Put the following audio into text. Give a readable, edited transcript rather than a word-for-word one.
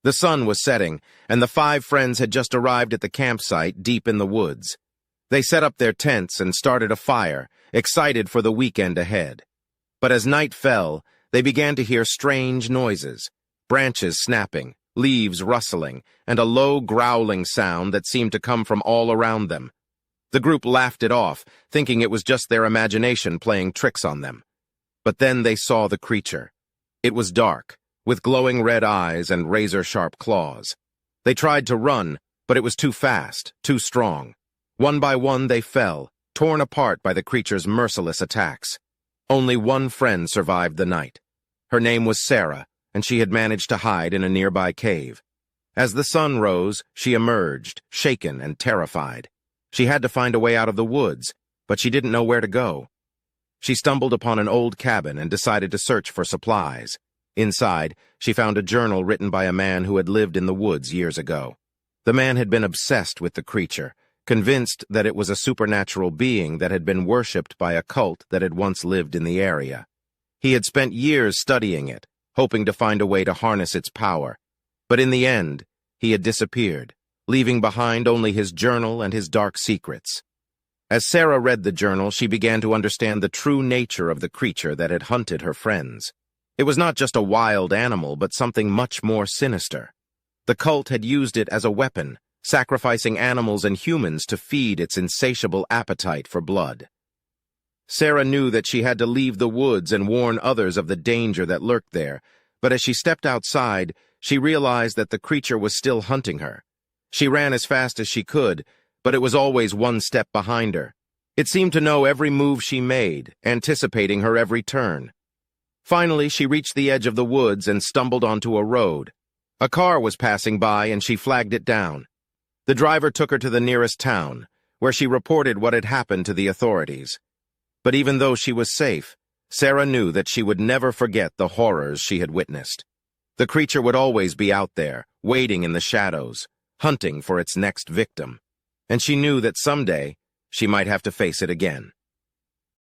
The sun was setting, and the 5 friends had just arrived at the campsite deep in the woods. They set up their tents and started a fire, excited for the weekend ahead. But as night fell, they began to hear strange noises, branches snapping, leaves rustling, and a low growling sound that seemed to come from all around them. The group laughed it off, thinking it was just their imagination playing tricks on them. But then they saw the creature. It was dark, with glowing red eyes and razor-sharp claws. They tried to run, but it was too fast, too strong. One by one they fell, torn apart by the creature's merciless attacks. Only one friend survived the night. Her name was Sarah, and she had managed to hide in a nearby cave. As the sun rose, she emerged, shaken and terrified. She had to find a way out of the woods, but she didn't know where to go. She stumbled upon an old cabin and decided to search for supplies. Inside, she found a journal written by a man who had lived in the woods years ago. The man had been obsessed with the creature, convinced that it was a supernatural being that had been worshipped by a cult that had once lived in the area. He had spent years studying it, hoping to find a way to harness its power. But in the end, he had disappeared, leaving behind only his journal and his dark secrets. As Sarah read the journal, she began to understand the true nature of the creature that had hunted her friends. It was not just a wild animal, but something much more sinister. The cult had used it as a weapon, sacrificing animals and humans to feed its insatiable appetite for blood. Sarah knew that she had to leave the woods and warn others of the danger that lurked there, but as she stepped outside, she realized that the creature was still hunting her. She ran as fast as she could, but it was always one step behind her. It seemed to know every move she made, anticipating her every turn. Finally, she reached the edge of the woods and stumbled onto a road. A car was passing by and she flagged it down. The driver took her to the nearest town, where she reported what had happened to the authorities. But even though she was safe, Sarah knew that she would never forget the horrors she had witnessed. The creature would always be out there, waiting in the shadows, hunting for its next victim. And she knew that someday she might have to face it again.